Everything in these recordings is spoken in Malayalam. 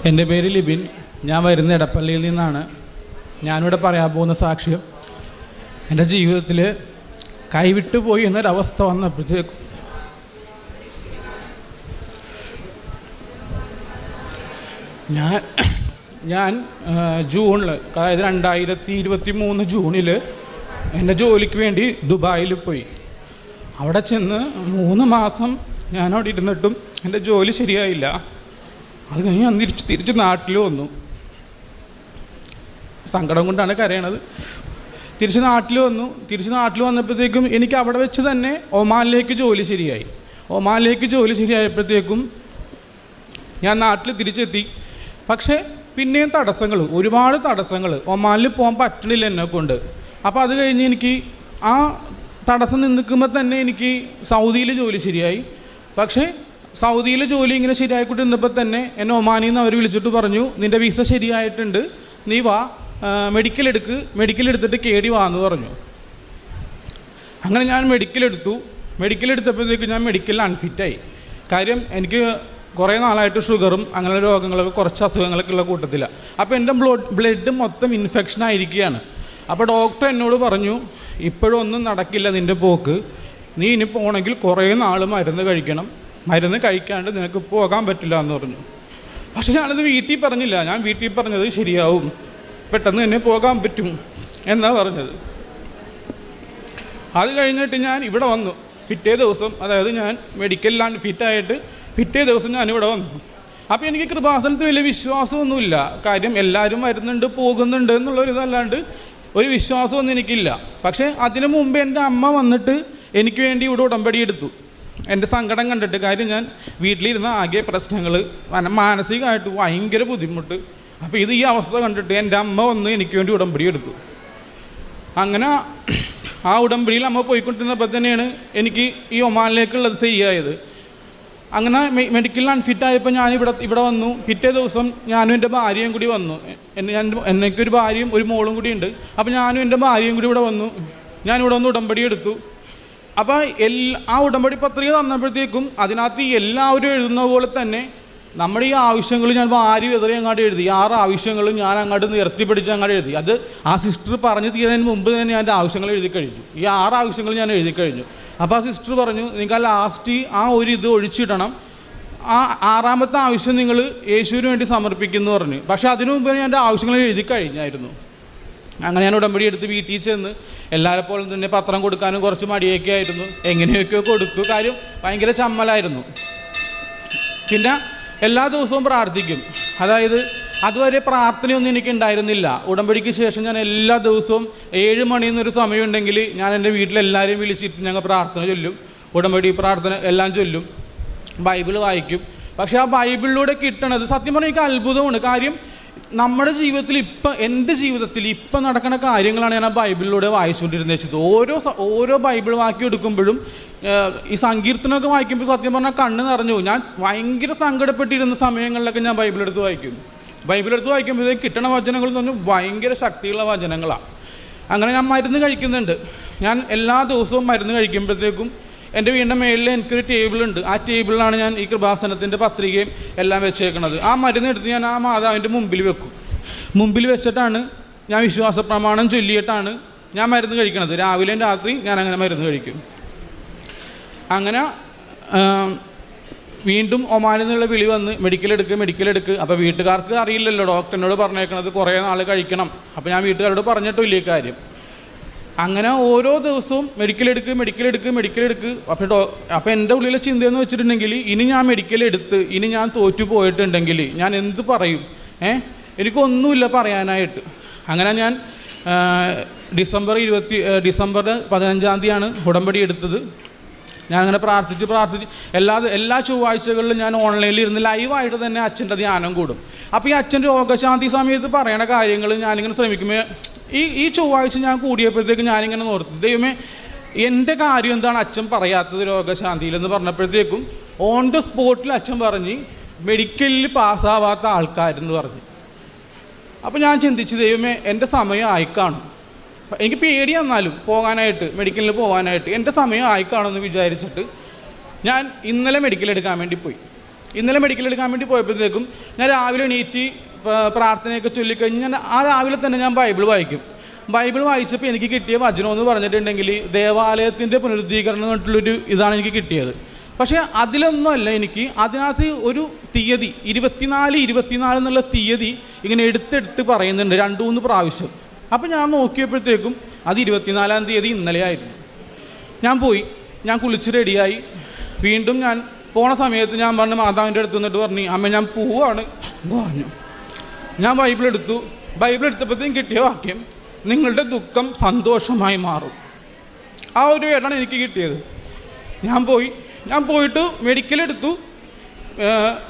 എൻ്റെ പേര് ലിബിൻ. ഞാൻ വരുന്ന എടപ്പള്ളിയിൽ നിന്നാണ്. ഞാനിവിടെ പറയാൻ പോകുന്ന സാക്ഷ്യം, എൻ്റെ ജീവിതത്തിൽ കൈവിട്ടു പോയി എന്നൊരവസ്ഥ വന്നപ്പോഴത്തേക്കും ഞാൻ ജൂണിൽ, അതായത് 2023 ജൂണിൽ എൻ്റെ ജോലിക്ക് വേണ്ടി ദുബായിൽ പോയി. അവിടെ ചെന്ന് 3 മാസം ഞാനവിടെ ഇരുന്നിട്ടും എൻ്റെ ജോലി ശരിയായില്ല. അത് കഴിഞ്ഞ് ഞാൻ തിരിച്ച് നാട്ടിൽ വന്നു. സങ്കടം കൊണ്ടാണ് കരയണത്. തിരിച്ച് നാട്ടിൽ വന്നപ്പോഴത്തേക്കും എനിക്ക് അവിടെ വെച്ച് തന്നെ ഒമാനിലേക്ക് ജോലി ശരിയായി. ഒമാനിലേക്ക് ജോലി ശരിയായപ്പോഴത്തേക്കും ഞാൻ നാട്ടിൽ തിരിച്ചെത്തി. പക്ഷേ പിന്നെയും തടസ്സങ്ങൾ, ഒരുപാട് തടസ്സങ്ങൾ. ഒമാനിൽ പോകാൻ പറ്റണില്ല എന്നെക്കൊണ്ട്. അപ്പോൾ അത് കഴിഞ്ഞ് എനിക്ക് ആ തടസ്സം നിൽക്കുമ്പോൾ തന്നെ എനിക്ക് സൗദിയിൽ ജോലി ശരിയായി. പക്ഷേ സൗദിയിലെ ജോലി ഇങ്ങനെ ശരിയായിക്കൊണ്ടിരുന്നപ്പോൾ തന്നെ എന്നെ ഒമാനിൽ നിന്ന് അവർ വിളിച്ചിട്ട് പറഞ്ഞു, നിൻ്റെ വിസ ശരിയായിട്ടുണ്ട്, നീ വാ, മെഡിക്കൽ എടുത്തിട്ട് കേടി വാന്ന് പറഞ്ഞു. അങ്ങനെ ഞാൻ മെഡിക്കൽ എടുത്തപ്പോഴത്തേക്ക് ഞാൻ മെഡിക്കലിൽ അൺഫിറ്റായി. കാര്യം എനിക്ക് കുറേ നാളായിട്ട് ഷുഗറും അങ്ങനെയുള്ള രോഗങ്ങളൊക്കെ, കുറച്ച് അസുഖങ്ങളൊക്കെ ഉള്ള കൂട്ടത്തിലാണ്. അപ്പോൾ എൻ്റെ ബ്ലഡ് മൊത്തം ഇൻഫെക്ഷൻ ആയിരിക്കുകയാണ്. അപ്പോൾ ഡോക്ടർ എന്നോട് പറഞ്ഞു, ഇപ്പോഴൊന്നും നടക്കില്ല നിൻ്റെ പോക്ക്, നീ ഇനി പോകണമെങ്കിൽ കുറേ നാൾ മരുന്ന് കഴിക്കണം, മരുന്ന് കഴിക്കാണ്ട് നിനക്ക് പോകാൻ പറ്റില്ല എന്ന് പറഞ്ഞു. പക്ഷെ ഞാനത് വീട്ടിൽ പറഞ്ഞില്ല. ഞാൻ വീട്ടിൽ പറഞ്ഞത് ശരിയാവും, പെട്ടെന്ന് തന്നെ പോകാൻ പറ്റും എന്നാണ് പറഞ്ഞത്. അത് കഴിഞ്ഞിട്ട് ഞാൻ ഇവിടെ വന്നു. പിറ്റേ ദിവസം, അതായത് ഞാൻ മെഡിക്കലിലാണ് ഫിറ്റായിട്ട് പിറ്റേ ദിവസം ഞാനിവിടെ വന്നു. അപ്പോൾ എനിക്ക് കൃപാസനത്തിൽ വലിയ വിശ്വാസമൊന്നുമില്ല. കാര്യം എല്ലാവരും വരുന്നുണ്ട് പോകുന്നുണ്ട് എന്നുള്ളൊരിതല്ലാണ്ട് ഒരു വിശ്വാസമൊന്നും എനിക്കില്ല. പക്ഷേ അതിനു മുമ്പ് എൻ്റെ അമ്മ വന്നിട്ട് എനിക്ക് വേണ്ടി ഇവിടെ ഉടമ്പടി എടുത്തു, എൻ്റെ സങ്കടം കണ്ടിട്ട്. കാര്യം ഞാൻ വീട്ടിലിരുന്ന ആകെ പ്രശ്നങ്ങൾ, മാനസികമായിട്ട് ഭയങ്കര ബുദ്ധിമുട്ട്. അപ്പോൾ ഈ അവസ്ഥ കണ്ടിട്ട് എൻ്റെ അമ്മ വന്ന് എനിക്ക് വേണ്ടി ഉടമ്പടി എടുത്തു. അങ്ങനെ ആ ഉടമ്പടിയിൽ അമ്മ പോയിക്കൊണ്ടിരുന്നപ്പോൾ തന്നെയാണ് എനിക്ക് ഈ ഒമാനിലേക്കുള്ളത് ശരിയായത്. അങ്ങനെ മെഡിക്കലിൽ അൺഫിറ്റായപ്പോൾ ഇവിടെ വന്നു. പിറ്റേ ദിവസം ഞാനും എൻ്റെ ഭാര്യയും കൂടി വന്നു. എനിക്കൊരു ഭാര്യയും ഒരു മോളും കൂടി ഉണ്ട്. അപ്പോൾ ഞാനും എൻ്റെ ഭാര്യയും കൂടി ഇവിടെ വന്നു. ഞാനിവിടെ വന്ന് ഉടമ്പടി എടുത്തു. അപ്പോൾ ആ ഉടമ്പടി പത്രിക തന്നപ്പോഴത്തേക്കും അതിനകത്ത് എല്ലാവരും എഴുതുന്ന പോലെ തന്നെ നമ്മുടെ ഈ ആവശ്യങ്ങൾ ഞാൻ വാരി വെതറി അങ്ങോട്ട് എഴുതി. 6 ആവശ്യങ്ങളും ഞാൻ അങ്ങോട്ട് നിർത്തിപ്പിടിച്ച് അങ്ങോട്ട് എഴുതി. അത് ആ സിസ്റ്റർ പറഞ്ഞു തീരുന്നതിന് മുമ്പ് തന്നെ ഞാൻ എൻ്റെ ആവശ്യങ്ങൾ എഴുതി കഴിഞ്ഞു. ഈ 6 ആവശ്യങ്ങൾ ഞാൻ എഴുതി കഴിഞ്ഞു. അപ്പോൾ ആ സിസ്റ്റർ പറഞ്ഞു, നിങ്ങൾക്ക് ആ ലാസ്റ്റ് ആ ഒരു ഇത് ഒഴിച്ചിടണം, ആ 6ാമത്തെ ആവശ്യം നിങ്ങൾ യേശുവിന് വേണ്ടി സമർപ്പിക്കുന്നു പറഞ്ഞു. പക്ഷേ അതിനു മുമ്പ് ഞാൻ എൻ്റെ ആവശ്യങ്ങൾ എഴുതി കഴിഞ്ഞായിരുന്നു. അങ്ങനെ ഞാൻ ഉടമ്പടി എടുത്ത് വീട്ടിൽ ചെന്ന് എല്ലാവരെപ്പോഴും തന്നെ പത്രം കൊടുക്കാനും കുറച്ച് മടിയൊക്കെ ആയിരുന്നു. എങ്ങനെയൊക്കെയോ കൊടുത്തു. കാര്യം ഭയങ്കര ചമ്മലായിരുന്നു. പിന്നെ എല്ലാ ദിവസവും പ്രാർത്ഥിക്കും. അതായത് അതുവരെ പ്രാർത്ഥനയൊന്നും എനിക്ക് ഉണ്ടായിരുന്നില്ല. ഉടമ്പടിക്ക് ശേഷം ഞാൻ എല്ലാ ദിവസവും 7 മണിന്നൊരു സമയമുണ്ടെങ്കിൽ ഞാൻ എൻ്റെ വീട്ടിലെല്ലാവരെയും വിളിച്ചിട്ട് ഞങ്ങൾ പ്രാർത്ഥന ചൊല്ലും. ഉടമ്പടി പ്രാർത്ഥന എല്ലാം ചൊല്ലും, ബൈബിൾ വായിക്കും. പക്ഷേ ആ ബൈബിളിലൂടെ കിട്ടണത് സത്യം പറഞ്ഞാൽ എനിക്ക് അത്ഭുതമാണ്. കാര്യം നമ്മുടെ ജീവിതത്തിൽ എൻ്റെ ജീവിതത്തിൽ ഇപ്പം നടക്കുന്ന കാര്യങ്ങളാണ് ഞാൻ ആ ബൈബിളിലൂടെ വായിച്ചുകൊണ്ടിരുന്നത് വെച്ചത്. ഓരോ ബൈബിൾ വാക്യം എടുക്കുമ്പോഴും ഈ സങ്കീർത്തനമൊക്കെ വായിക്കുമ്പോൾ സത്യം പറഞ്ഞാൽ കണ്ണ് നിറഞ്ഞു. ഞാൻ ഭയങ്കര സങ്കടപ്പെട്ടിരുന്ന സമയങ്ങളിലൊക്കെ ഞാൻ ബൈബിളെടുത്ത് വായിക്കുമ്പോഴത്തേക്ക് കിട്ടണ വചനങ്ങൾ എന്ന് പറഞ്ഞാൽ ഭയങ്കര ശക്തിയുള്ള വചനങ്ങളാണ്. അങ്ങനെ ഞാൻ മരുന്ന് കഴിക്കുന്നുണ്ട്. ഞാൻ എല്ലാ ദിവസവും മരുന്ന് കഴിക്കുമ്പോഴത്തേക്കും എൻ്റെ വീടിൻ്റെ മേളിൽ എനിക്കൊരു ടേബിളുണ്ട്. ആ ടേബിളിലാണ് ഞാൻ ഈ കൃപാസനത്തിൻ്റെ പത്രികയും എല്ലാം വെച്ചേക്കണത്. ആ മരുന്ന് എടുത്ത് ഞാൻ ആ മാതാവിൻ്റെ മുമ്പിൽ വെച്ചിട്ടാണ് ഞാൻ വിശ്വാസ പ്രമാണം ചൊല്ലിയിട്ടാണ് ഞാൻ മരുന്ന് കഴിക്കണത്. രാവിലെയും രാത്രി ഞാൻ അങ്ങനെ മരുന്ന് കഴിക്കും. അങ്ങനെ വീണ്ടും ഒമാനിൽ നിന്നുള്ള വിളി വന്ന് മെഡിക്കൽ എടുക്ക്. അപ്പോൾ വീട്ടുകാർക്ക് അറിയില്ലല്ലോ, ഡോക്ടറിനോട് പറഞ്ഞേക്കണത് കുറേ നാൾ കഴിക്കണം. അപ്പോൾ ഞാൻ വീട്ടുകാരോട് പറഞ്ഞിട്ടില്ല ഈ കാര്യം. അങ്ങനെ ഓരോ ദിവസവും മെഡിക്കൽ എടുക്ക്. അപ്പോൾ എൻ്റെ ഉള്ളിലെ ചിന്തയെന്ന് വെച്ചിട്ടുണ്ടെങ്കിൽ, ഇനി ഞാൻ മെഡിക്കൽ എടുത്ത് ഇനി ഞാൻ തോറ്റു പോയിട്ടുണ്ടെങ്കിൽ ഞാൻ എന്ത് പറയും? എനിക്കൊന്നുമില്ല പറയാനായിട്ട്. അങ്ങനെ ഞാൻ ഡിസംബർ 15-ാം തീയതിയാണ് ഉടമ്പടി എടുത്തത്. ഞാനങ്ങനെ പ്രാർത്ഥിച്ച് എല്ലാ ചൊവ്വാഴ്ചകളിലും ഞാൻ ഓൺലൈനിൽ ഇരുന്ന് ലൈവായിട്ട് തന്നെ അച്ഛൻ്റെ ധ്യാനം കൂടും. അപ്പോൾ ഈ അച്ഛൻ രോഗശാന്തി സമയത്ത് പറയണ കാര്യങ്ങൾ ഞാനിങ്ങനെ ശ്രമിക്കുമ്പോൾ ഈ ചൊവ്വാഴ്ച ഞാൻ കൂടിയപ്പോഴത്തേക്ക് ഞാനിങ്ങനെ ഓർത്തു, ദൈവമേ എൻ്റെ കാര്യം എന്താണ് അച്ഛൻ പറയാത്തത് രോഗശാന്തിയിലെന്ന് പറഞ്ഞപ്പോഴത്തേക്കും ഓൺ ദ സ്പോട്ടിൽ അച്ഛൻ പറഞ്ഞ് മെഡിക്കലിൽ പാസ്സാവാത്ത ആൾക്കാരെന്ന് പറഞ്ഞു. അപ്പോൾ ഞാൻ ചിന്തിച്ചു, ദൈവമേ എൻ്റെ സമയം ആയിക്കാണും, എനിക്ക് പേടി വന്നാലും മെഡിക്കലിൽ പോകാനായിട്ട് എൻ്റെ സമയം ആയിക്കാണെന്ന് വിചാരിച്ചിട്ട് ഞാൻ ഇന്നലെ മെഡിക്കൽ എടുക്കാൻ വേണ്ടി പോയി. ഇന്നലെ മെഡിക്കൽ എടുക്കാൻ വേണ്ടി പോയപ്പോഴത്തേക്കും ഞാൻ രാവിലെ എണീറ്റ് പ്രാർത്ഥനയൊക്കെ ചൊല്ലിക്കഴിഞ്ഞ് ഞാൻ ആ രാവിലെ തന്നെ ഞാൻ ബൈബിൾ വായിക്കും. ബൈബിൾ വായിച്ചപ്പോൾ എനിക്ക് കിട്ടിയ വചനം എന്ന് പറഞ്ഞിട്ടുണ്ടെങ്കിൽ ദേവാലയത്തിൻ്റെ പുനരുദ്ധീകരണം എന്നിട്ടുള്ളൊരു ഇതാണ് എനിക്ക് കിട്ടിയത്. പക്ഷേ അതിലൊന്നുമല്ല, എനിക്ക് അതിനകത്ത് ഒരു തീയതി 24 എന്നുള്ള തീയതി ഇങ്ങനെ എടുത്തെടുത്ത് പറയുന്നുണ്ട് 2-3 പ്രാവശ്യം. അപ്പോൾ ഞാൻ നോക്കിയപ്പോഴത്തേക്കും അത് 24-ാം തീയതി ഇന്നലെ ആയിരുന്നു. ഞാൻ കുളിച്ച് റെഡിയായി. വീണ്ടും ഞാൻ പോണ സമയത്ത് ഞാൻ പറഞ്ഞു മാതാവിൻ്റെ അടുത്ത് നിന്നിട്ട് പറഞ്ഞു, അമ്മ ഞാൻ പോവാണ് എന്ന് പറഞ്ഞു. ഞാൻ ബൈബിൾ എടുത്തപ്പോഴത്തേക്കും കിട്ടിയ വാക്യം, നിങ്ങളുടെ ദുഃഖം സന്തോഷമായി മാറും. ആ ഒരു വേടാണ് എനിക്ക് കിട്ടിയത്. ഞാൻ പോയിട്ട് മെഡിക്കലെടുത്തു.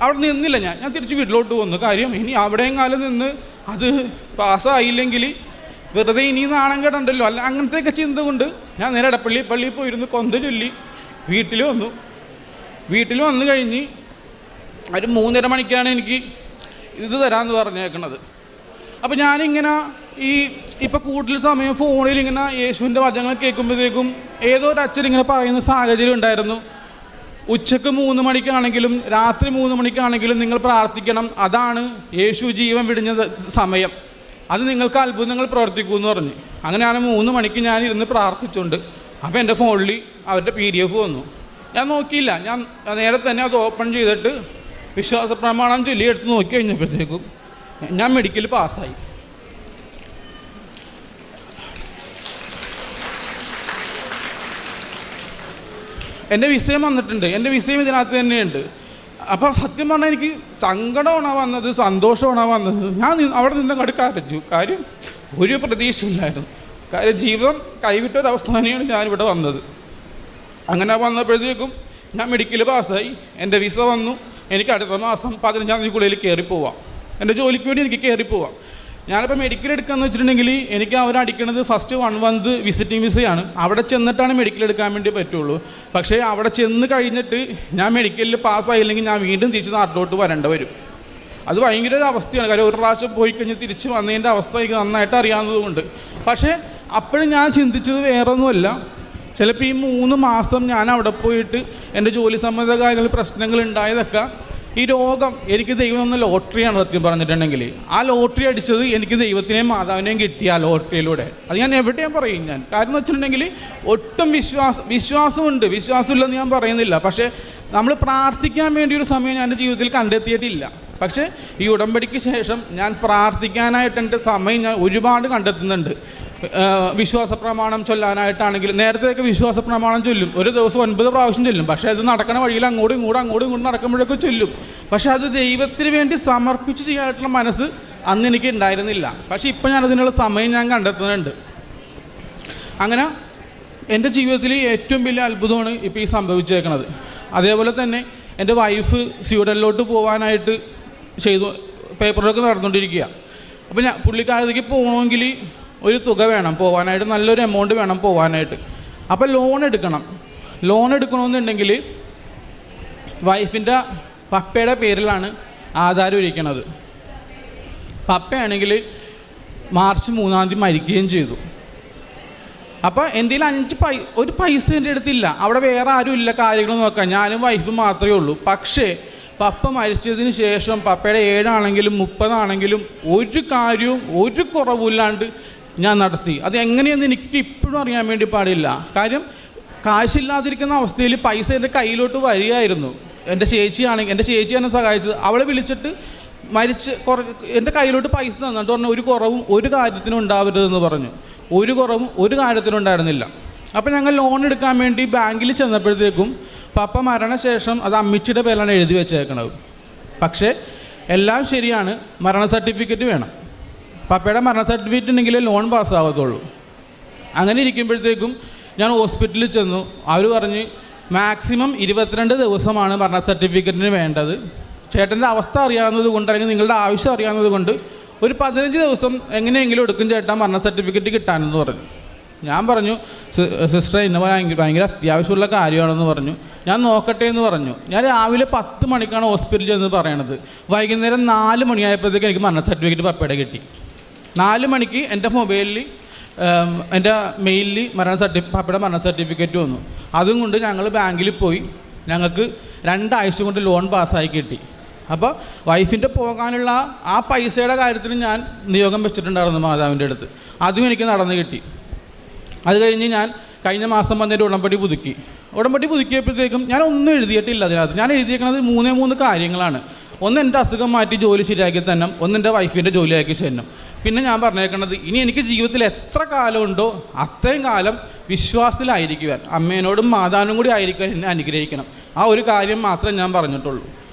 അവിടെ നിന്നില്ല, ഞാൻ തിരിച്ച് വീട്ടിലോട്ട് വന്നു. കാര്യം ഇനി അവിടെയും കാലം നിന്ന് അത് പാസ്സായില്ലെങ്കിൽ വെറുതെ ഇനി നാണം കേടണ്ടല്ലോ, അല്ല അങ്ങനത്തെയൊക്കെ ചിന്ത കൊണ്ട് ഞാൻ നേരെ പള്ളിയിൽ പോയിരുന്നു, കൊന്ത ചൊല്ലി വീട്ടിൽ വന്നു കഴിഞ്ഞ് ഒരു 3:30 മണിക്കാണ് എനിക്ക് ഇത് തരാമെന്ന് പറഞ്ഞേക്കണത്. അപ്പോൾ ഞാനിങ്ങനെ ഇപ്പോൾ കൂടുതൽ സമയം ഫോണിൽ ഇങ്ങനെ യേശുവിൻ്റെ വചനങ്ങൾ കേൾക്കുമ്പോഴത്തേക്കും ഏതോ ഒരു അച്ഛൻ ഇങ്ങനെ പറയുന്ന സാഹചര്യം ഉണ്ടായിരുന്നു. ഉച്ചക്ക് 3 മണിക്കാണെങ്കിലും രാത്രി 3 മണിക്കാണെങ്കിലും നിങ്ങൾ പ്രാർത്ഥിക്കണം, അതാണ് യേശു ജീവൻ വിടിഞ്ഞ സമയം, അത് നിങ്ങൾക്ക് അത്ഭുതങ്ങൾ പ്രവർത്തിക്കുമെന്ന് പറഞ്ഞു. അങ്ങനെയാണ് 3 മണിക്ക് ഞാൻ ഇരുന്ന് പ്രാർത്ഥിച്ചുകൊണ്ട്. അപ്പോൾ എൻ്റെ ഫോണിൽ അവരുടെ PDF വന്നു. ഞാൻ നോക്കിയില്ല, ഞാൻ നേരെ തന്നെ അത് ഓപ്പൺ ചെയ്തിട്ട് വിശ്വാസ പ്രമാണം ചൊല്ലി എടുത്ത് നോക്കി കഴിഞ്ഞപ്പോഴത്തേക്കും ഞാൻ മെഡിക്കൽ പാസ്സായി. എൻ്റെ വിസയം വന്നിട്ടുണ്ട്, എൻ്റെ വിസയം ഇതിനകത്ത് തന്നെയുണ്ട്. അപ്പോൾ സത്യം പറഞ്ഞാൽ എനിക്ക് സങ്കടമാണോ വന്നത്, സന്തോഷമാണോ വന്നത്, ഞാൻ അവിടെ നിന്ന് അങ്ങോട്ട് കരഞ്ഞു. കാര്യം ഒരു പ്രതീക്ഷയില്ലായിരുന്നു. കാര്യം ജീവിതം കൈവിട്ടൊരവസ്ഥ തന്നെയാണ് ഞാനിവിടെ വന്നത്. അങ്ങനെ വന്നപ്പോഴത്തേക്കും ഞാൻ മെഡിക്കൽ പാസ്സായി, എൻ്റെ വിസ വന്നു. എനിക്ക് അടുത്ത മാസം 15-ാം തീയതിക്കുള്ളിൽ കയറിപ്പോവാം, എൻ്റെ ജോലിക്ക് വേണ്ടി എനിക്ക് കയറിപ്പോവാം. ഞാനിപ്പോൾ മെഡിക്കൽ എടുക്കാമെന്ന് വെച്ചിട്ടുണ്ടെങ്കിൽ എനിക്ക് അവരടിക്കണത് ഫസ്റ്റ് 1 മന്ത് വിസിറ്റിംഗ് വിസയാണ്. അവിടെ ചെന്നിട്ടാണ് മെഡിക്കൽ എടുക്കാൻ വേണ്ടി പറ്റുള്ളൂ. പക്ഷേ അവിടെ ചെന്ന് കഴിഞ്ഞിട്ട് ഞാൻ മെഡിക്കലിൽ പാസ്സായില്ലെങ്കിൽ ഞാൻ വീണ്ടും തിരിച്ച് നാട്ടിലോട്ട് വരേണ്ടി വരും. അത് ഭയങ്കര ഒരു അവസ്ഥയാണ്. കാര്യം ഒരു പ്രാവശ്യം പോയി കഴിഞ്ഞ് തിരിച്ച് വന്നതിൻ്റെ അവസ്ഥ എനിക്ക് നന്നായിട്ട് അറിയാവുന്നതുകൊണ്ട്. പക്ഷേ അപ്പോഴും ഞാൻ ചിന്തിച്ചത് വേറൊന്നുമല്ല, ചിലപ്പോൾ ഈ 3 മാസം ഞാൻ അവിടെ പോയിട്ട് എൻ്റെ ജോലി സംബന്ധ കാര്യങ്ങൾ പ്രശ്നങ്ങൾ ഉണ്ടായതൊക്കെ ഈ രോഗം എനിക്ക് ദൈവം എന്ന ലോട്ടറിയാണ് സത്യം പറഞ്ഞിട്ടുണ്ടെങ്കിൽ. ആ ലോട്ടറി അടിച്ചത് എനിക്ക് ദൈവത്തിനെയും മാതാവിനെയും കിട്ടിയ ആ ലോട്ടറിയിലൂടെ. അത് ഞാൻ എവിടെയും പറയും. കാരണം എന്ന് വെച്ചിട്ടുണ്ടെങ്കിൽ ഒട്ടും വിശ്വാസമുണ്ട്, വിശ്വാസമില്ലെന്ന് ഞാൻ പറയുന്നില്ല. പക്ഷേ നമ്മൾ പ്രാർത്ഥിക്കാൻ വേണ്ടി ഒരു സമയം ഞാൻ എൻ്റെ ജീവിതത്തിൽ കണ്ടെത്തിയിട്ടില്ല. പക്ഷേ ഈ ഉടമ്പടിക്ക് ശേഷം ഞാൻ പ്രാർത്ഥിക്കാനായിട്ട് എൻ്റെ സമയം ഞാൻ ഒരുപാട് കണ്ടെത്തുന്നുണ്ട്. വിശ്വാസ പ്രമാണം ചൊല്ലാനായിട്ടാണെങ്കിലും നേരത്തെയൊക്കെ വിശ്വാസ പ്രമാണം ചൊല്ലും, ഒരു ദിവസം 9 പ്രാവശ്യം ചൊല്ലും. പക്ഷേ അത് നടക്കണ വഴിയിൽ അങ്ങോട്ടും ഇങ്ങോട്ടും നടക്കുമ്പോഴൊക്കെ ചൊല്ലും. പക്ഷേ അത് ദൈവത്തിന് വേണ്ടി സമർപ്പിച്ച് ചെയ്യാനായിട്ടുള്ള മനസ്സ് അന്ന് എനിക്ക് ഉണ്ടായിരുന്നില്ല. പക്ഷേ ഇപ്പം ഞാനതിനുള്ള സമയം ഞാൻ കണ്ടെത്തുന്നുണ്ട്. അങ്ങനെ എൻ്റെ ജീവിതത്തിൽ ഏറ്റവും വലിയ അത്ഭുതമാണ് ഇപ്പോൾ ഈ സംഭവിച്ചേക്കണത്. അതേപോലെ തന്നെ എൻ്റെ വൈഫ് സ്വീഡനിലോട്ട് പോകാനായിട്ട് പേപ്പർ വർക്ക് നടന്നുകൊണ്ടിരിക്കുക. അപ്പോൾ പുള്ളിക്കാരത്തേക്ക് പോകണമെങ്കിൽ ഒരു തുക വേണം പോകാനായിട്ട്, നല്ലൊരു എമൗണ്ട് വേണം പോകാനായിട്ട്. അപ്പോൾ ലോൺ എടുക്കണമെന്നുണ്ടെങ്കിൽ വൈഫിൻ്റെ പപ്പയുടെ പേരിലാണ് ആധാരം ഇരിക്കുന്നത്. പപ്പയാണെങ്കിൽ മാർച്ച് 3-ാം തീയതി മരിക്കുകയും ചെയ്തു. അപ്പോൾ എൻ്റെ കയ്യിൽ ഒരു പൈസ എൻ്റെ അടുത്തില്ല. അവിടെ വേറെ ആരും ഇല്ല കാര്യങ്ങൾ നോക്കാൻ, ഞാനും വൈഫും മാത്രമേ ഉള്ളൂ. പക്ഷേ പപ്പ മരിച്ചതിന് ശേഷം പപ്പയുടെ 7 ആണെങ്കിലും 30 ആണെങ്കിലും ഒരു കാര്യവും ഒരു കുറവില്ലാണ്ട് ഞാൻ നടത്തി. അത് എങ്ങനെയെന്ന് എനിക്ക് ഇപ്പോഴും അറിയാൻ വേണ്ടി പാടില്ല. കാര്യം കാശില്ലാതിരിക്കുന്ന അവസ്ഥയിൽ പൈസ എൻ്റെ കയ്യിലോട്ട് വരികയായിരുന്നു. എൻ്റെ ചേച്ചിയാണ് സഹായിച്ചത്. അവളെ വിളിച്ചിട്ട് എൻ്റെ കയ്യിലോട്ട് പൈസ തന്നിട്ട് പറഞ്ഞു ഒരു കുറവും ഒരു കാര്യത്തിനും ഉണ്ടാവരുതെന്ന് പറഞ്ഞു. ഒരു കുറവും ഒരു കാര്യത്തിനും ഉണ്ടായിരുന്നില്ല. അപ്പോൾ ഞങ്ങൾ ലോൺ എടുക്കാൻ വേണ്ടി ബാങ്കിൽ ചെന്നപ്പോഴത്തേക്കും പപ്പ മരണശേഷം അത് അമ്മിച്ചിയുടെ പേരിലാണ് എഴുതി വെച്ചേക്കണത്. പക്ഷേ എല്ലാം ശരിയാണ്, മരണ സർട്ടിഫിക്കറ്റ് വേണം. പപ്പയുടെ മരണ സർട്ടിഫിക്കറ്റ് ഉണ്ടെങ്കിൽ ലോൺ പാസ്സാകത്തുള്ളൂ. അങ്ങനെ ഇരിക്കുമ്പോഴത്തേക്കും ഞാൻ ഹോസ്പിറ്റലിൽ ചെന്നു. അവർ പറഞ്ഞ് മാക്സിമം 22 ദിവസമാണ് മരണ സർട്ടിഫിക്കറ്റിന് വേണ്ടത്. ചേട്ടൻ്റെ അവസ്ഥ അറിയാവുന്നത് കൊണ്ട് അല്ലെങ്കിൽ നിങ്ങളുടെ ആവശ്യം അറിയാവുന്നത് കൊണ്ട് ഒരു 15 ദിവസം എങ്ങനെയെങ്കിലും എടുക്കും ചേട്ടാ മരണ സർട്ടിഫിക്കറ്റ് കിട്ടാനെന്ന് പറഞ്ഞു. ഞാൻ പറഞ്ഞു സിസ്റ്റർ ഇന്ന ഭയങ്കര അത്യാവശ്യമുള്ള കാര്യമാണെന്ന് പറഞ്ഞു. ഞാൻ നോക്കട്ടെ എന്ന് പറഞ്ഞു. ഞാൻ രാവിലെ 10 മണിക്കാണ് ഹോസ്പിറ്റലിൽ ചെന്ന് പറയണത്. വൈകുന്നേരം 4 മണിയായപ്പോഴത്തേക്ക് എനിക്ക് മരണ സർട്ടിഫിക്കറ്റ് പപ്പയുടെ കിട്ടി. 4 മണിക്ക് എൻ്റെ മൊബൈലിൽ എൻ്റെ മെയിലിൽ പപ്പയുടെ മരണ സർട്ടിഫിക്കറ്റ് വന്നു. അതും കൊണ്ട് ഞങ്ങൾ ബാങ്കിൽ പോയി ഞങ്ങൾക്ക് 2 ആഴ്ച കൊണ്ട് ലോൺ പാസ്സായി കിട്ടി. അപ്പോൾ വൈഫിൻ്റെ പോകാനുള്ള ആ പൈസയുടെ കാര്യത്തിൽ ഞാൻ നിയോഗം വെച്ചിട്ടുണ്ടായിരുന്നു മാതാവിൻ്റെ അടുത്ത്. അതും എനിക്ക് നടന്നു കിട്ടി. അത് കഴിഞ്ഞ് ഞാൻ കഴിഞ്ഞ മാസം വന്നൊരു ഉടമ്പടി പുതുക്കിയപ്പോഴത്തേക്കും ഞാൻ ഒന്നും എഴുതിയിട്ടില്ല അതിനകത്ത്. ഞാൻ എഴുതിയേക്കുന്നത് 3 കാര്യങ്ങളാണ്. ഒന്ന് എൻ്റെ അസുഖം മാറ്റി ജോലി ശരിയാക്കി തന്നെ, ഒന്ന് എൻ്റെ വൈഫിൻ്റെ ജോലിയാക്കി ചെന്നും. പിന്നെ ഞാൻ പറഞ്ഞേക്കുന്നത് ഇനി എനിക്ക് ജീവിതത്തിൽ എത്ര കാലമുണ്ടോ അത്രയും കാലം വിശ്വാസത്തിലായിരിക്കുവാൻ, അമ്മേനോടും മാതാവിനും കൂടി ആയിരിക്കാൻ എന്നെ അനുഗ്രഹിക്കണം. ആ ഒരു കാര്യം മാത്രമേ ഞാൻ പറഞ്ഞിട്ടുള്ളൂ.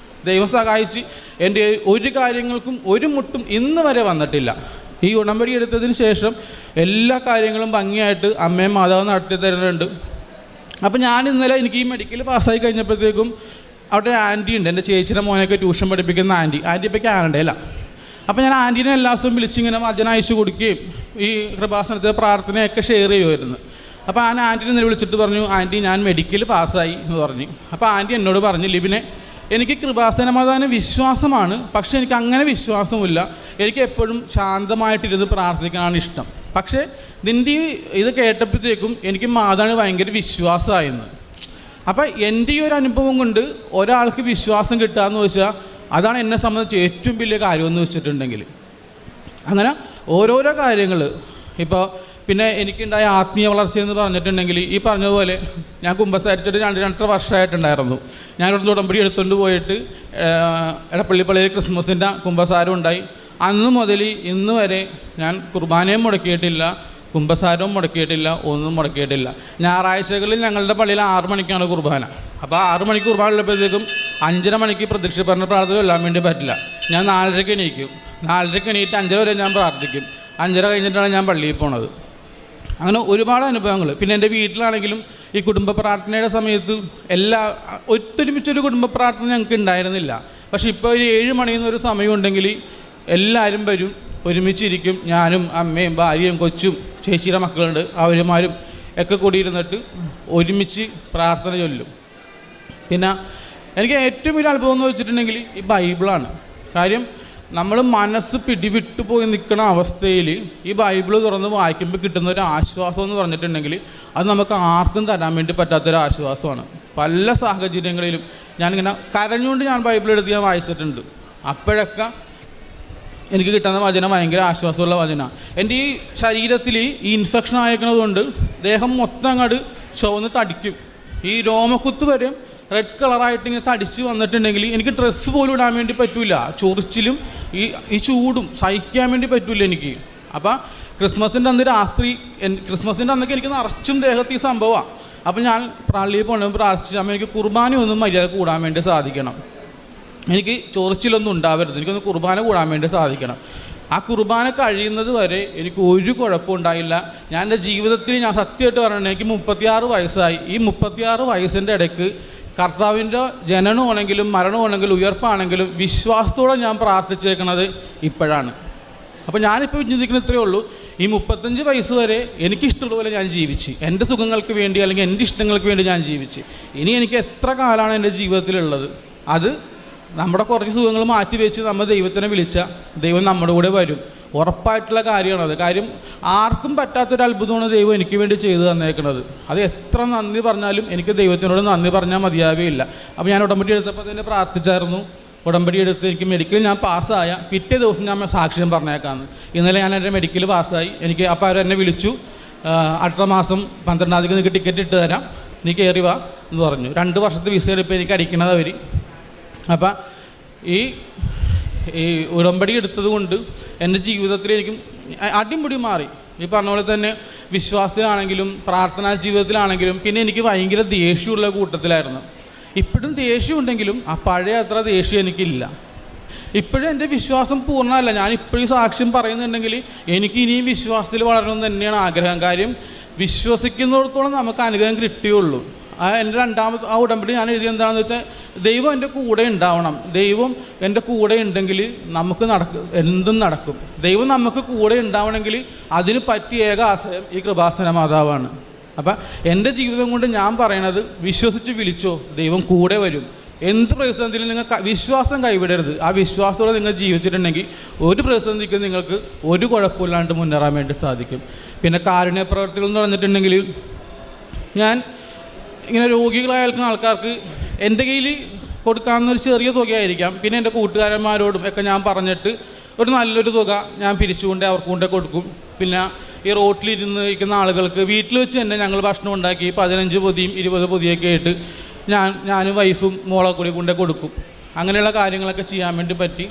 ദൈവം സഹായിച്ച് എൻ്റെ ഒരു കാര്യങ്ങൾക്കും ഒരു മുട്ടും ഇന്ന് വരെ വന്നിട്ടില്ല. ഈ ഉടമ്പടി എടുത്തതിന് ശേഷം എല്ലാ കാര്യങ്ങളും ഭംഗിയായിട്ട് അമ്മയും മാതാവും നടത്തി തരുന്നുണ്ട്. അപ്പോൾ ഞാൻ ഇന്നലെ എനിക്ക് ഈ മെഡിക്കൽ പാസ്സായി കഴിഞ്ഞപ്പോഴത്തേക്കും അവിടെ ആൻറ്റി ഉണ്ട്, എൻ്റെ ചേച്ചിയുടെ മോനൊക്കെ ട്യൂഷൻ പഠിപ്പിക്കുന്ന ആൻറ്റി ഇപ്പോൾ കാനഡയില്ല. അപ്പോൾ ഞാൻ ആൻറ്റീനെ എല്ലാ ദിവസവും വിളിച്ചിങ്ങനെ വചനം അയച്ചു കൊടുക്കുകയും ഈ കൃപാസനത്തെ പ്രാർത്ഥനയൊക്കെ ഷെയർ ചെയ്യുമായിരുന്നു. അപ്പോൾ ആ ആൻറ്റീനെ ഇന്നലെ വിളിച്ചിട്ട് പറഞ്ഞു, ആൻറ്റി ഞാൻ മെഡിക്കൽ പാസ്സായി എന്ന് പറഞ്ഞു. അപ്പോൾ ആൻറ്റി എന്നോട് പറഞ്ഞു, ലിബിനെ എനിക്ക് കൃപാസന മാതാവിന് വിശ്വാസമാണ്, പക്ഷേ എനിക്ക് അങ്ങനെ വിശ്വാസമില്ല. എനിക്ക് എപ്പോഴും ശാന്തമായിട്ടിരുന്ന് പ്രാർത്ഥിക്കാനാണ് ഇഷ്ടം. പക്ഷേ നിൻ്റെ ഇത് കേട്ടപ്പോഴത്തേക്കും എനിക്ക് മാതാവിന് ഭയങ്കര വിശ്വാസമായിരുന്നു. അപ്പോൾ എൻ്റെ ഈ ഒരു അനുഭവം കൊണ്ട് ഒരാൾക്ക് വിശ്വാസം കിട്ടുകയെന്ന് വെച്ചാൽ അതാണ് എന്നെ സംബന്ധിച്ച് ഏറ്റവും വലിയ കാര്യമെന്ന് വെച്ചിട്ടുണ്ടെങ്കിൽ. അങ്ങനെ ഓരോരോ കാര്യങ്ങൾ. ഇപ്പോൾ പിന്നെ എനിക്കുണ്ടായ ആത്മീയ വളർച്ചയെന്ന് പറഞ്ഞിട്ടുണ്ടെങ്കിൽ ഈ പറഞ്ഞതുപോലെ ഞാൻ കുമ്പസാരിച്ചിട്ട് 2-2.5 വർഷമായിട്ടുണ്ടായിരുന്നു. ഞാനിവിടെ ഉടമ്പടി എടുത്തുകൊണ്ട് പോയിട്ട് എടപ്പള്ളിപ്പള്ളിയിൽ ക്രിസ്മസിൻ്റെ കുമ്പസാരം ഉണ്ടായി. അന്ന് മുതൽ ഇന്ന് വരെ ഞാൻ കുർബാനയും മുടക്കിയിട്ടില്ല, കുമ്പസാരവും മുടക്കിയിട്ടില്ല, ഒന്നും മുടക്കിയിട്ടില്ല. ഞായറാഴ്ചകളിൽ ഞങ്ങളുടെ പള്ളിയിൽ 6 മണിക്കാണ് കുർബാന. അപ്പോൾ 6 മണിക്ക് കുർബാന ഉള്ളപ്പോഴത്തേക്കും 5:30 മണിക്ക് പ്രതീക്ഷ പറഞ്ഞ പ്രാർത്ഥന ചൊല്ലാൻ വേണ്ടി പറ്റില്ല. ഞാൻ 4:30 എണീക്കും. 4:30 എണീറ്റ് 5:30 വരെ ഞാൻ പ്രാർത്ഥിക്കും. 5:30 കഴിഞ്ഞിട്ടാണ് ഞാൻ പള്ളിയിൽ പോണത്. അങ്ങനെ ഒരുപാട് അനുഭവങ്ങൾ. പിന്നെ എൻ്റെ വീട്ടിലാണെങ്കിലും ഈ കുടുംബ പ്രാർത്ഥനയുടെ സമയത്ത് ഒത്തൊരുമിച്ചൊരു കുടുംബ പ്രാർത്ഥന ഞങ്ങൾക്ക് ഉണ്ടായിരുന്നില്ല. പക്ഷേ ഇപ്പോൾ ഒരു 7 മണിയെന്നൊരു സമയമുണ്ടെങ്കിൽ എല്ലാവരും വരും, ഒരുമിച്ചിരിക്കും. ഞാനും അമ്മയും ഭാര്യയും കൊച്ചും ചേച്ചിയുടെ മക്കളുണ്ട്, അവരുമാരും ഒക്കെ കൂടിയിരുന്നിട്ട് ഒരുമിച്ച് പ്രാർത്ഥന ചൊല്ലും. പിന്നെ എനിക്ക് ഏറ്റവും വലിയ അനുഭവം എന്ന് വെച്ചിട്ടുണ്ടെങ്കിൽ ഈ ബൈബിളാണ്. കാര്യം നമ്മൾ മനസ്സ് പിടിവിട്ടു പോയി നിൽക്കുന്ന അവസ്ഥയിൽ ഈ ബൈബിൾ തുറന്ന് വായിക്കുമ്പോൾ കിട്ടുന്ന ഒരു ആശ്വാസം എന്ന് പറഞ്ഞിട്ടുണ്ടെങ്കിൽ അത് നമുക്ക് ആർക്കും തരാൻ വേണ്ടി പറ്റാത്തൊരു ആശ്വാസമാണ്. പല സാഹചര്യങ്ങളിലും ഞാനിങ്ങനെ കരഞ്ഞുകൊണ്ട് ഞാൻ ബൈബിൾ എടുത്ത് ഞാൻ വായിച്ചിട്ടുണ്ട്. അപ്പോഴൊക്കെ എനിക്ക് കിട്ടുന്ന വചനം ഭയങ്കര ആശ്വാസമുള്ള വചനമാണ്. എൻ്റെ ഈ ശരീരത്തിൽ ഈ ഇൻഫെക്ഷൻ ആയിരിക്കുന്നതുകൊണ്ട് ദേഹം മൊത്തം അങ്ങോട്ട് ചുവന്ന് തടിക്കും. ഈ രോമക്കുത്ത് വരെ റെഡ് കളറായിട്ട് ഇങ്ങനെ തടിച്ച് വന്നിട്ടുണ്ടെങ്കിൽ എനിക്ക് ഡ്രസ്സ് പോലും ഇടാൻ വേണ്ടി പറ്റില്ല. ചൊറിച്ചിലും ഈ ചൂടും സഹിക്കാൻ വേണ്ടി പറ്റില്ല എനിക്ക്. അപ്പോൾ ക്രിസ്മസിൻ്റെ അന്ന് രാത്രി, ക്രിസ്മസിൻ്റെ അന്നൊക്കെ എനിക്ക് നിറച്ചും ദേഹത്ത് ഈ സംഭവമാണ്. അപ്പോൾ ഞാൻ പള്ളിയിൽ പോകണമെന്ന് പ്രാർത്ഥിച്ചാൽ എനിക്ക് കുർബാനയൊന്നും മര്യാദ കൂടാൻ വേണ്ടി സാധിക്കണം. എനിക്ക് ചൊറിച്ചിലൊന്നും ഉണ്ടാവരുത്, എനിക്കൊന്ന് കുർബാന കൂടാൻ വേണ്ടി സാധിക്കണം. ആ കുർബാന കഴിയുന്നത് വരെ എനിക്ക് ഒരു കുഴപ്പം ഉണ്ടായില്ല. ഞാൻ എൻ്റെ ജീവിതത്തിൽ ഞാൻ സത്യമായിട്ട് പറയണത് എനിക്ക് 36 വയസ്സായി. ഈ 36 വയസ്സിൻ്റെ ഇടയ്ക്ക് കർത്താവിൻ്റെ ജനനമാണെങ്കിലും മരണമാണെങ്കിലും ഉയർപ്പാണെങ്കിലും വിശ്വാസത്തോടെ ഞാൻ പ്രാർത്ഥിച്ചേക്കണത് ഇപ്പോഴാണ്. അപ്പോൾ ഞാനിപ്പോൾ ചിന്തിക്കുന്ന ഇത്രയേ ഉള്ളൂ, ഈ 35 വയസ്സ് വരെ എനിക്കിഷ്ടമുള്ളതുപോലെ ഞാൻ ജീവിച്ച്, എൻ്റെ സുഖങ്ങൾക്ക് വേണ്ടി അല്ലെങ്കിൽ എൻ്റെ ഇഷ്ടങ്ങൾക്ക് വേണ്ടി ഞാൻ ജീവിച്ച്. ഇനി എനിക്ക് എത്ര കാലമാണ് എൻ്റെ ജീവിതത്തിലുള്ളത്, അത് നമ്മുടെ കുറച്ച് സുഖങ്ങൾ മാറ്റി വെച്ച് നമ്മൾ ദൈവത്തിനെ വിളിച്ചാൽ ദൈവം നമ്മുടെ കൂടെ വരും. ഉറപ്പായിട്ടുള്ള കാര്യമാണത്. കാര്യം ആർക്കും പറ്റാത്തൊരു അത്ഭുതമാണ് ദൈവം എനിക്ക് വേണ്ടി ചെയ്തു തന്നേക്കുന്നത്. അത് എത്ര നന്ദി പറഞ്ഞാലും എനിക്ക് ദൈവത്തിനോട് നന്ദി പറഞ്ഞാൽ മതിയാവുകയില്ല. അപ്പോൾ ഞാൻ ഉടമ്പടി എടുത്തപ്പോൾ തന്നെ പ്രാർത്ഥിച്ചായിരുന്നു. ഉടമ്പടി എടുത്ത് എനിക്ക് മെഡിക്കൽ ഞാൻ പാസ്സായ പിറ്റേ ദിവസം ഞാൻ സാക്ഷ്യം പറഞ്ഞേക്കാമെന്ന്. ഇന്നലെ ഞാൻ എൻ്റെ മെഡിക്കൽ പാസ്സായി. എനിക്ക് അപ്പോൾ അവരെന്നെ വിളിച്ചു, അടുത്ത മാസം 12-ാം തീയതി നിങ്ങൾക്ക് ടിക്കറ്റ് ഇട്ട് തരാം, നീ കയറി വാ എന്ന് പറഞ്ഞു. 2 വർഷത്തെ വിസ എടുപ്പോൾ എനിക്ക് അടിക്കണത് അവർ. അപ്പം ഈ ഉടമ്പടി എടുത്തത് കൊണ്ട് എൻ്റെ ജീവിതത്തിൽ എനിക്ക് അടിമുടി മാറി. ഈ പറഞ്ഞ പോലെ തന്നെ വിശ്വാസത്തിലാണെങ്കിലും പ്രാർത്ഥനാ ജീവിതത്തിലാണെങ്കിലും പിന്നെ എനിക്ക് ഭയങ്കര ദേഷ്യമുള്ള കൂട്ടത്തിലായിരുന്നു. ഇപ്പോഴും ദേഷ്യമുണ്ടെങ്കിലും ആ പഴയ അത്ര ദേഷ്യം എനിക്കില്ല. ഇപ്പോഴും എൻ്റെ വിശ്വാസം പൂർണ്ണമല്ല. ഞാനിപ്പോഴും സാക്ഷ്യം പറയുന്നുണ്ടെങ്കിൽ എനിക്ക് ഇനിയും വിശ്വാസത്തിൽ വളരണമെന്ന് തന്നെയാണ് ആഗ്രഹം. കാര്യം വിശ്വസിക്കുന്നിടത്തോളം നമുക്ക് അനുഗ്രഹം കിട്ടിയുള്ളൂ. എൻ്റെ രണ്ടാമത് ആ ഉടമ്പടി ഞാൻ എഴുതിയത് എന്താണെന്ന് വെച്ചാൽ ദൈവം എൻ്റെ കൂടെ ഉണ്ടാവണം. ദൈവം എൻ്റെ കൂടെ ഉണ്ടെങ്കിൽ നമുക്ക് എന്തും നടക്കും. ദൈവം നമുക്ക് കൂടെ ഉണ്ടാവണമെങ്കിൽ അതിന് പറ്റിയ ഏക ആശ്രയം ഈ കൃപാസന മാതാവാണ്. അപ്പം എൻ്റെ ജീവിതം കൊണ്ട് ഞാൻ പറയണത് വിശ്വസിച്ച് വിളിച്ചോ, ദൈവം കൂടെ വരും. എന്ത് പ്രതിസന്ധിയിലും നിങ്ങൾ വിശ്വാസം കൈവിടരുത്. ആ വിശ്വാസത്തോടെ നിങ്ങൾ ജീവിച്ചിട്ടുണ്ടെങ്കിൽ ഒരു പ്രതിസന്ധിക്ക് നിങ്ങൾക്ക് ഒരു കുഴപ്പമില്ലാണ്ട് മുന്നേറാൻ വേണ്ടി സാധിക്കും. പിന്നെ കാരുണ്യ പ്രവർത്തികൾ എന്ന് പറഞ്ഞിട്ടുണ്ടെങ്കിൽ ഞാൻ ഇങ്ങനെ രോഗികളായ ആൾക്കാർക്ക് എൻ്റെ കയ്യിൽ കൊടുക്കാവുന്നൊരു ചെറിയ തുകയായിരിക്കാം. പിന്നെ എൻ്റെ കൂട്ടുകാരന്മാരോടും ഒക്കെ ഞാൻ പറഞ്ഞിട്ട് ഒരു നല്ലൊരു തുക ഞാൻ പിരിച്ചുകൊണ്ട് അവർക്ക് കൊണ്ട് കൊടുക്കും. പിന്നെ ഈ റോട്ടിലിരുന്ന് ഇരിക്കുന്ന ആളുകൾക്ക് വീട്ടിൽ വെച്ച് തന്നെ ഞങ്ങൾ ഭക്ഷണം ഉണ്ടാക്കി 15 പൊതിയും 20 പൊതിയൊക്കെ ആയിട്ട് ഞാനും വൈഫും മോളെ കൂടി കൊണ്ട് കൊടുക്കും. അങ്ങനെയുള്ള കാര്യങ്ങളൊക്കെ ചെയ്യാൻ വേണ്ടി പറ്റി.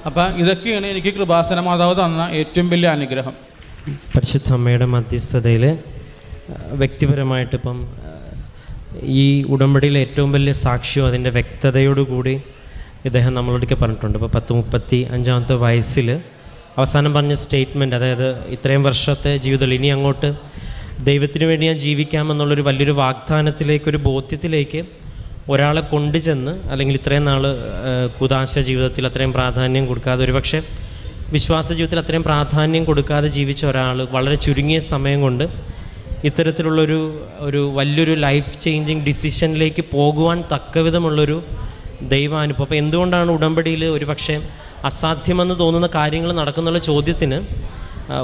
അപ്പം ഇതൊക്കെയാണ് എനിക്ക് കൃപാസന മാതാവ് തന്ന ഏറ്റവും വലിയ അനുഗ്രഹം. പരിശുദ്ധ അമ്മയുടെ മധ്യസ്ഥതയിൽ വ്യക്തിപരമായിട്ടിപ്പം ഈ ഉടമ്പടിയിലെ ഏറ്റവും വലിയ സാക്ഷ്യം അതിൻ്റെ വ്യക്തതയോടുകൂടി ഇദ്ദേഹം നമ്മളോടൊക്കെ പറഞ്ഞിട്ടുണ്ട്. ഇപ്പോൾ 35 വയസ്സിൽ അവസാനം പറഞ്ഞ സ്റ്റേറ്റ്മെൻറ്റ്, അതായത് ഇത്രയും വർഷത്തെ ജീവിതത്തിൽ ഇനി അങ്ങോട്ട് ദൈവത്തിന് വേണ്ടി ഞാൻ ജീവിക്കാമെന്നുള്ളൊരു വലിയൊരു വാഗ്ദാനത്തിലേക്കൊരു ബോധ്യത്തിലേക്ക് ഒരാളെ കൊണ്ടുചെന്ന്, അല്ലെങ്കിൽ ഇത്രയും നാൾ കുദാശ ജീവിതത്തിൽ അത്രയും പ്രാധാന്യം കൊടുക്കാതെ, ഒരു പക്ഷേ വിശ്വാസ ജീവിതത്തിൽ അത്രയും പ്രാധാന്യം കൊടുക്കാതെ ജീവിച്ച ഒരാൾ വളരെ ചുരുങ്ങിയ സമയം കൊണ്ട് ഇത്തരത്തിലുള്ളൊരു വലിയൊരു ലൈഫ് ചേഞ്ചിങ് ഡിസിഷനിലേക്ക് പോകുവാൻ തക്കവിധമുള്ളൊരു ദൈവാനുഭവം. അപ്പോൾ എന്തുകൊണ്ടാണ് ഉടമ്പടിയിൽ ഒരു പക്ഷേ അസാധ്യമെന്ന് തോന്നുന്ന കാര്യങ്ങൾ നടക്കുന്നുള്ള ചോദ്യത്തിന്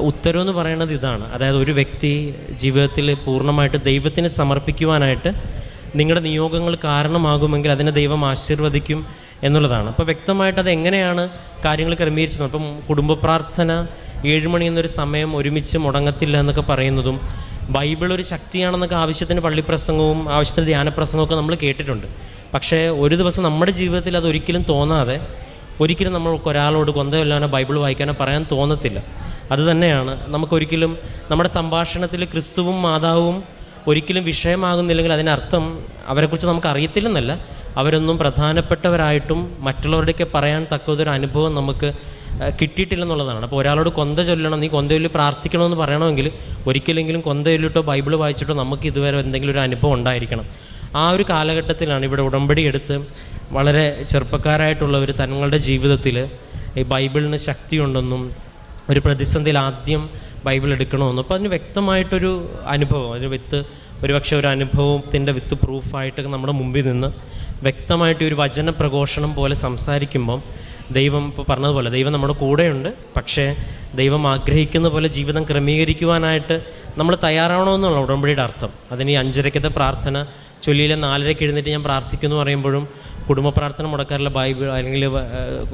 ഉത്തരവെന്ന് പറയുന്നത് ഇതാണ്. അതായത് ഒരു വ്യക്തി ജീവിതത്തിൽ പൂർണ്ണമായിട്ട് ദൈവത്തിന് സമർപ്പിക്കുവാനായിട്ട് നിങ്ങളുടെ നിയോഗങ്ങൾ കാരണമാകുമെങ്കിൽ അതിനെ ദൈവം ആശീർവദിക്കും എന്നുള്ളതാണ്. അപ്പോൾ വ്യക്തമായിട്ട് അത് എങ്ങനെയാണ് കാര്യങ്ങൾ ക്രമീകരിച്ചത്. അപ്പം കുടുംബ പ്രാർത്ഥന 7 മണി എന്നൊരു സമയം ഒരുമിച്ച് മുടങ്ങത്തില്ല എന്നൊക്കെ പറയുന്നതും, ബൈബിൾ ഒരു ശക്തിയാണെന്നൊക്കെ ആവശ്യത്തിന് പള്ളിപ്രസംഗവും ആവശ്യത്തിന് ധ്യാനപ്രസംഗമൊക്കെ നമ്മൾ കേട്ടിട്ടുണ്ട്. പക്ഷേ ഒരു ദിവസം നമ്മുടെ ജീവിതത്തിൽ അത് ഒരിക്കലും തോന്നാതെ, ഒരിക്കലും നമ്മൾക്ക് ഒരാളോട് കൊന്തമില്ലാനോ ബൈബിൾ വായിക്കാനോ പറയാൻ തോന്നത്തില്ല. അതുതന്നെയാണ് നമുക്കൊരിക്കലും നമ്മുടെ സംഭാഷണത്തിൽ ക്രിസ്തുവും മാതാവും ഒരിക്കലും വിഷയമാകുന്നില്ലെങ്കിൽ അതിനർത്ഥം അവരെക്കുറിച്ച് നമുക്ക് അറിയത്തില്ലെന്നല്ല, അവരൊന്നും പ്രധാനപ്പെട്ടവരായിട്ടും മറ്റുള്ളവരുടെയൊക്കെ പറയാൻ തക്കതൊരു അനുഭവം നമുക്ക് കിട്ടിയിട്ടില്ലെന്നുള്ളതാണ്. അപ്പോൾ ഒരാളോട് കൊന്ത ചൊല്ലണം, നീ കൊന്തയൊല്ലി പ്രാർത്ഥിക്കണമെന്ന് പറയണമെങ്കിൽ ഒരിക്കലെങ്കിലും കൊന്തയൊല്ലിട്ടോ ബൈബിൾ വായിച്ചിട്ടോ നമുക്ക് ഇതുവരെ എന്തെങ്കിലും ഒരു അനുഭവം ഉണ്ടായിരിക്കണം. ആ ഒരു കാലഘട്ടത്തിലാണ് ഇവിടെ ഉടമ്പടി എടുത്ത് വളരെ ചെറുപ്പക്കാരായിട്ടുള്ളവർ തങ്ങളുടെ ജീവിതത്തിൽ ഈ ബൈബിളിന് ശക്തിയുണ്ടെന്നും ഒരു പ്രതിസന്ധിയിൽ ആദ്യം ബൈബിൾ എടുക്കണമെന്നും, അപ്പോൾ അതിന് വ്യക്തമായിട്ടൊരു അനുഭവം, ഒരുപക്ഷെ ഒരു അനുഭവത്തിൻ്റെ വിത്ത് പ്രൂഫായിട്ടൊക്കെ നമ്മുടെ മുമ്പിൽ നിന്ന് വ്യക്തമായിട്ട് ഒരു വചന പ്രഘോഷണം പോലെ സംസാരിക്കുമ്പം ദൈവം ഇപ്പോൾ പറഞ്ഞതുപോലെ ദൈവം നമ്മുടെ കൂടെയുണ്ട്. പക്ഷേ ദൈവം ആഗ്രഹിക്കുന്ന പോലെ ജീവിതം ക്രമീകരിക്കുവാനായിട്ട് നമ്മൾ തയ്യാറാവണമെന്നുള്ള ഉടമ്പടിയുടെ അർത്ഥം. അതിന് ഈ 5:30 പ്രാർത്ഥന ചൊല്ലിയിലെ 4:30 എഴുന്നേറ്റ് ഞാൻ പ്രാർത്ഥിക്കുന്നു പറയുമ്പോഴും, കുടുംബ പ്രാർത്ഥന മുടക്കാറില്ല, ബൈബിൾ അല്ലെങ്കിൽ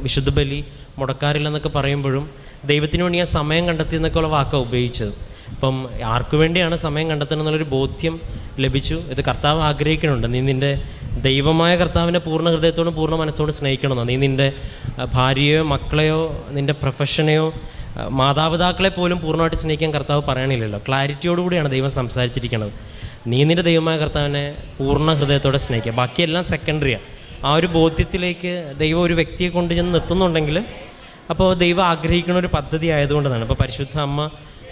വിശുദ്ധ ബലി മുടക്കാറില്ലെന്നൊക്കെ പറയുമ്പോഴും ദൈവത്തിന് വേണ്ടി ഞാൻ സമയം കണ്ടെത്തി എന്നൊക്കെയുള്ള വാക്കാണ് ഉപയോഗിച്ചത്. അപ്പം ആർക്കു വേണ്ടിയാണ് സമയം കണ്ടെത്തണം എന്നുള്ളൊരു ബോധ്യം ലഭിച്ചു. ഇത് കർത്താവ് ആഗ്രഹിക്കുന്നുണ്ട്. നീ നിൻ്റെ ദൈവമായ കർത്താവിനെ പൂർണ്ണ ഹൃദയത്തോടും പൂർണ്ണ മനസ്സോടും സ്നേഹിക്കണമെന്നോ, നീ നിൻ്റെ ഭാര്യയോ മക്കളെയോ നിൻ്റെ പ്രൊഫഷനെയോ മാതാപിതാക്കളെ പോലും പൂർണ്ണമായിട്ട് സ്നേഹിക്കാൻ കർത്താവ് പറയണില്ലല്ലോ. ക്ലാരിറ്റിയോടുകൂടിയാണ് ദൈവം സംസാരിച്ചിരിക്കുന്നത്. നീ നിൻ്റെ ദൈവമായ കർത്താവിനെ പൂർണ്ണ ഹൃദയത്തോടെ സ്നേഹിക്കുക, ബാക്കിയെല്ലാം സെക്കൻഡറിയാണ്. ആ ഒരു ബോധ്യത്തിലേക്ക് ദൈവം ഒരു വ്യക്തിയെ കൊണ്ട് ചെന്ന് നിർത്തുന്നുണ്ടെങ്കിൽ അപ്പോൾ ദൈവം ആഗ്രഹിക്കുന്ന ഒരു പദ്ധതി ആയതുകൊണ്ടാണ്. അപ്പോൾ പരിശുദ്ധ അമ്മ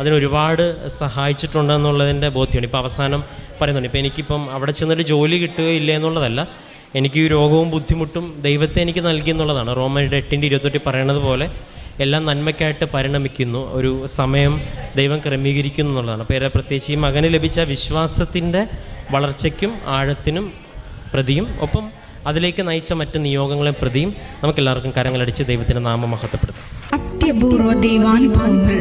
അതിനൊരുപാട് സഹായിച്ചിട്ടുണ്ടെന്നുള്ളതിൻ്റെ ബോധ്യമാണ്. ഇപ്പോൾ അവസാനം പറയുന്നുണ്ട്, ഇപ്പോൾ എനിക്കിപ്പം അവിടെ ചെന്നൊരു ജോലി കിട്ടുകയില്ല എന്നുള്ളതല്ല, എനിക്ക് ഈ രോഗവും ബുദ്ധിമുട്ടും ദൈവത്തെ എനിക്ക് നൽകി എന്നുള്ളതാണ്. റോമയുടെ 8:28 പറയണത് പോലെ എല്ലാം നന്മയ്ക്കായിട്ട് പരിണമിക്കുന്നു, ഒരു സമയം ദൈവം ക്രമീകരിക്കുന്നു എന്നുള്ളതാണ്. അപ്പോൾ പ്രത്യേകിച്ച് ഈ മകന് ലഭിച്ച വിശ്വാസത്തിൻ്റെ വളർച്ചയ്ക്കും ആഴത്തിനും പ്രതിയും ഒപ്പം അതിലേക്ക് നയിച്ച മറ്റ് നിയോഗങ്ങളെ പ്രതിയും നമുക്കെല്ലാവർക്കും കരങ്ങളടിച്ച് ദൈവത്തിൻ്റെ നാമം മഹത്വപ്പെടുത്താം. അത്യപൂർവ ദൈവാനുഭവങ്ങൾ